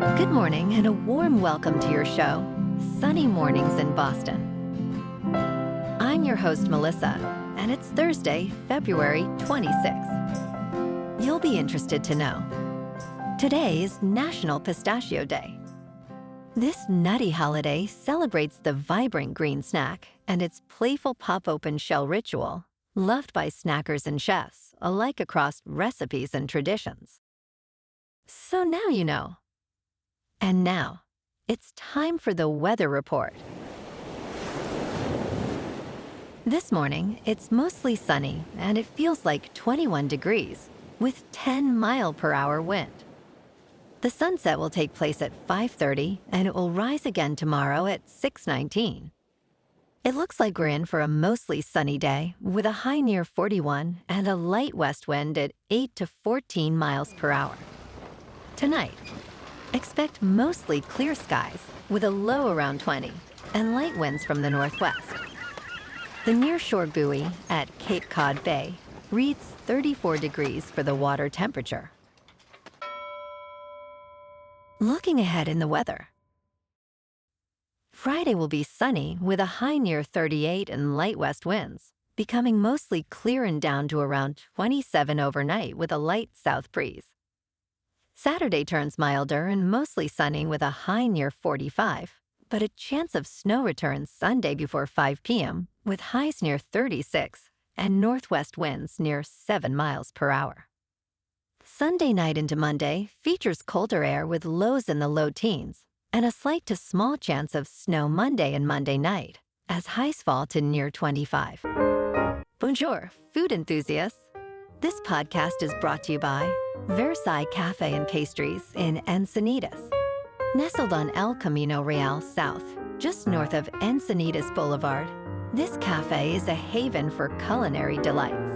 Good morning and a warm welcome to your show, Sunny Mornings in Boston. I'm your host, Melissa, and it's Thursday, February 26th. You'll be interested to know. Today is National Pistachio Day. This nutty holiday celebrates the vibrant green snack and its playful pop-open shell ritual, loved by snackers and chefs alike across recipes and traditions. So now you know. And now, it's time for the weather report. This morning, it's mostly sunny and it feels like 21 degrees with 10-mile-per-hour wind. The sunset will take place at 5:30 and it will rise again tomorrow at 6:19. It looks like we're in for a mostly sunny day with a high near 41 and a light west wind at 8 to 14 miles per hour. Tonight, expect mostly clear skies with a low around 20 and light winds from the northwest. The nearshore buoy at Cape Cod Bay reads 34 degrees for the water temperature. Looking ahead in the weather. Friday will be sunny with a high near 38 and light west winds, becoming mostly clear and down to around 27 overnight with a light south breeze. Saturday turns milder and mostly sunny with a high near 45, but a chance of snow returns Sunday before 5 p.m. with highs near 36 and northwest winds near 7 miles per hour. Sunday night into Monday features colder air with lows in the low teens and a slight to small chance of snow Monday and Monday night as highs fall to near 25. Bonjour, food enthusiasts. This podcast is brought to you by Versailles Cafe and Pastries in Encinitas. Nestled on El Camino Real South, just north of Encinitas Boulevard, this cafe is a haven for culinary delights.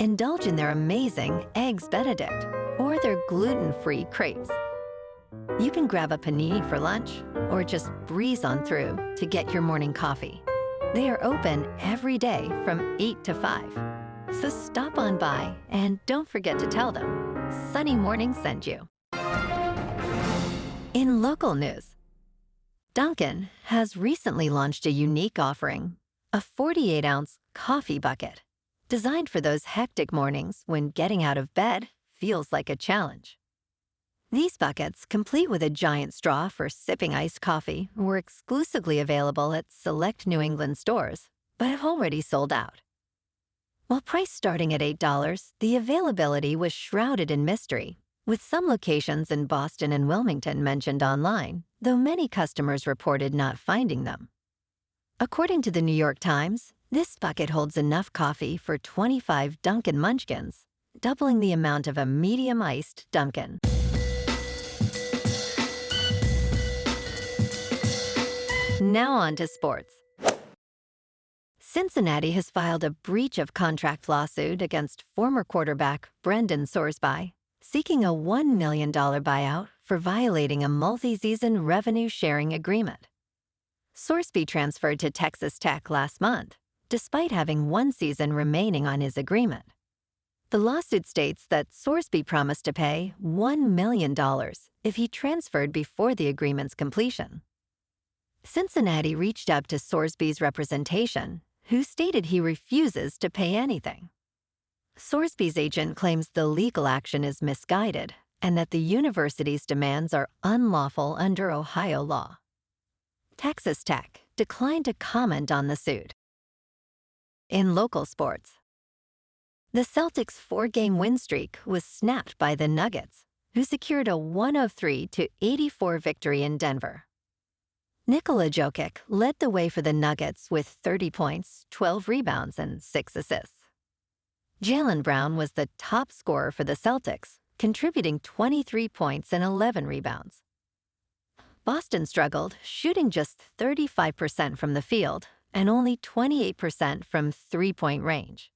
Indulge in their amazing Eggs Benedict or their gluten-free crepes. You can grab a panini for lunch or just breeze on through to get your morning coffee. They are open every day from 8 to 5. So stop on by and don't forget to tell them Sunny Morning sent you. In local news, Dunkin has recently launched a unique offering, a 48-ounce coffee bucket, designed for those hectic mornings when getting out of bed feels like a challenge. These buckets, complete with a giant straw for sipping iced coffee, were exclusively available at select New England stores, but have already sold out. While priced starting at $8, the availability was shrouded in mystery, with some locations in Boston and Wilmington mentioned online, though many customers reported not finding them. According to the New York Times, this bucket holds enough coffee for 25 Dunkin' Munchkins, doubling the amount of a medium-iced Dunkin'. Now on to sports. Cincinnati has filed a breach of contract lawsuit against former quarterback Brendan Sorsby, seeking a $1 million buyout for violating a multi-season revenue-sharing agreement. Sorsby transferred to Texas Tech last month, despite having one season remaining on his agreement. The lawsuit states that Sorsby promised to pay $1 million if he transferred before the agreement's completion. Cincinnati reached out to Sorsby's representation, who stated he refuses to pay anything. Sorsby's agent claims the legal action is misguided and that the university's demands are unlawful under Ohio law. Texas Tech declined to comment on the suit. In local sports, the Celtics' 4-game win streak was snapped by the Nuggets, who secured a 103-84 victory in Denver. Nikola Jokic led the way for the Nuggets with 30 points, 12 rebounds, and 6 assists. Jaylen Brown was the top scorer for the Celtics, contributing 23 points and 11 rebounds. Boston struggled, shooting just 35% from the field and only 28% from three-point range.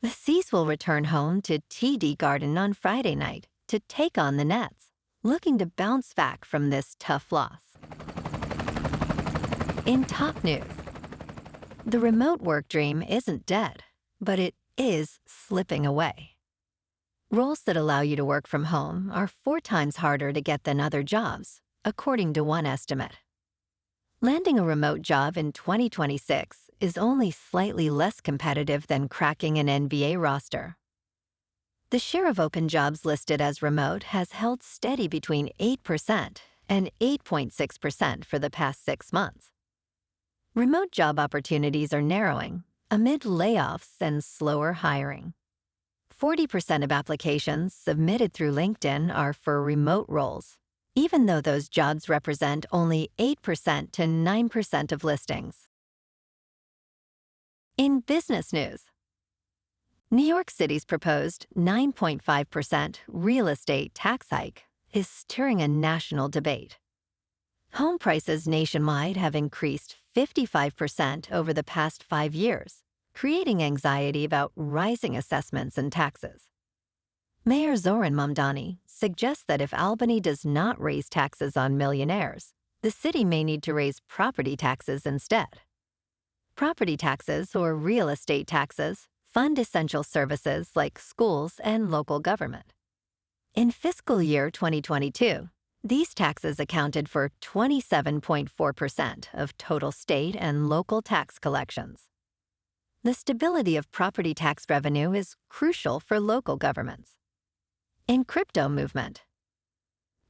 The C's will return home to TD Garden on Friday night to take on the Nets, looking to bounce back from this tough loss. In top news, the remote work dream isn't dead, but it is slipping away. Roles that allow you to work from home are 4 times harder to get than other jobs, according to one estimate. Landing a remote job in 2026 is only slightly less competitive than cracking an NBA roster. The share of open jobs listed as remote has held steady between 8% and 8.6% for the past 6 months. Remote job opportunities are narrowing amid layoffs and slower hiring. 40% of applications submitted through LinkedIn are for remote roles, even though those jobs represent only 8% to 9% of listings. In business news, New York City's proposed 9.5% real estate tax hike is stirring a national debate. Home prices nationwide have increased 55% over the past 5 years, creating anxiety about rising assessments and taxes. Mayor Zoran Mamdani suggests that if Albany does not raise taxes on millionaires, the city may need to raise property taxes instead. Property taxes, or real estate taxes, fund essential services like schools and local government. In fiscal year 2022, these taxes accounted for 27.4% of total state and local tax collections. The stability of property tax revenue is crucial for local governments. In crypto movement,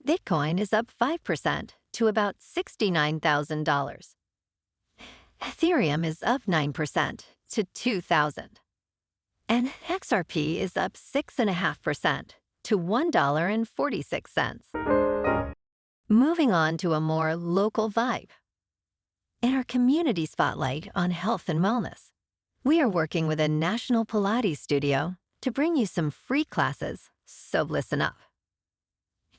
Bitcoin is up 5% to about $69,000. Ethereum is up 9% to $2,000. And XRP is up 6.5% to $1.46. Moving on to a more local vibe. In our community spotlight on health and wellness, we are working with a national Pilates studio to bring you some free classes, so listen up.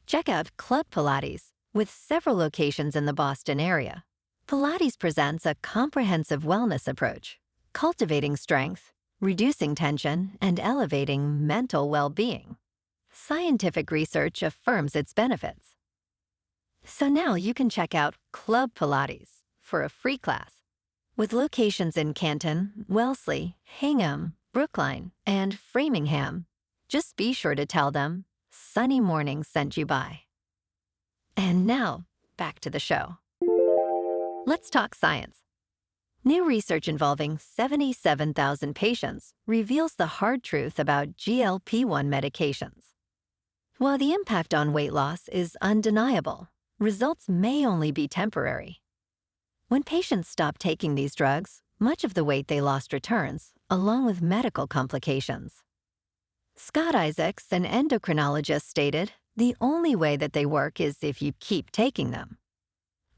Check out Club Pilates, with several locations in the Boston area. Pilates presents a comprehensive wellness approach, cultivating strength, reducing tension, and elevating mental well-being. Scientific research affirms its benefits. So now you can check out Club Pilates for a free class. With locations in Canton, Wellesley, Hingham, Brookline, and Framingham, just be sure to tell them Sunny Morning sent you by. And now, back to the show. Let's talk science. New research involving 77,000 patients reveals the hard truth about GLP-1 medications. While the impact on weight loss is undeniable, results may only be temporary. When patients stop taking these drugs, much of the weight they lost returns, along with medical complications. Scott Isaacs, an endocrinologist, stated, "The only way that they work is if you keep taking them."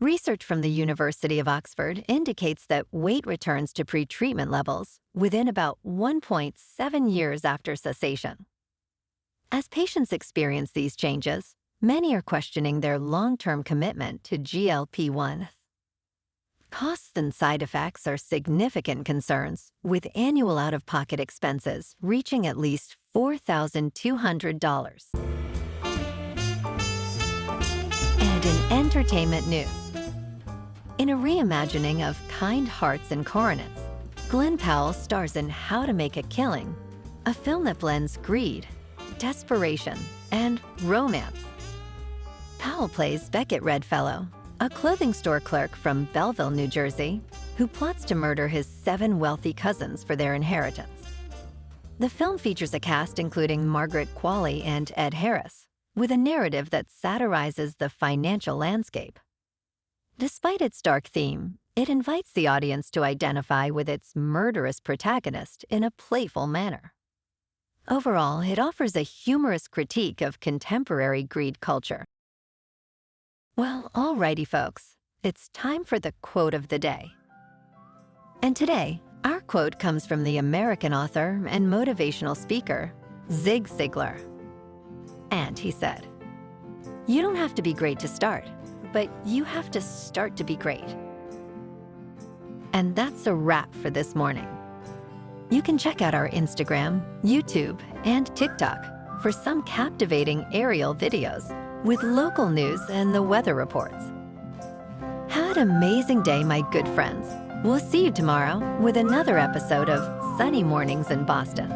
Research from the University of Oxford indicates that weight returns to pre-treatment levels within about 1.7 years after cessation. As patients experience these changes, many are questioning their long-term commitment to GLP-1. Costs and side effects are significant concerns, with annual out-of-pocket expenses reaching at least $4,200. And in entertainment news, in a reimagining of Kind Hearts and Coronets, Glenn Powell stars in How to Make a Killing, a film that blends greed, desperation, and romance. Powell plays Beckett Redfellow, a clothing store clerk from Belleville, New Jersey, who plots to murder his 7 wealthy cousins for their inheritance. The film features a cast including Margaret Qualley and Ed Harris, with a narrative that satirizes the financial landscape. Despite its dark theme, it invites the audience to identify with its murderous protagonist in a playful manner. Overall, it offers a humorous critique of contemporary greed culture. Well, alrighty folks, it's time for the quote of the day. And today, our quote comes from the American author and motivational speaker, Zig Ziglar. And he said, "You don't have to be great to start, but you have to start to be great." And that's a wrap for this morning. You can check out our Instagram, YouTube, and TikTok for some captivating aerial videos with local news and the weather reports. Have an amazing day, my good friends. We'll see you tomorrow with another episode of Sunny Mornings in Boston.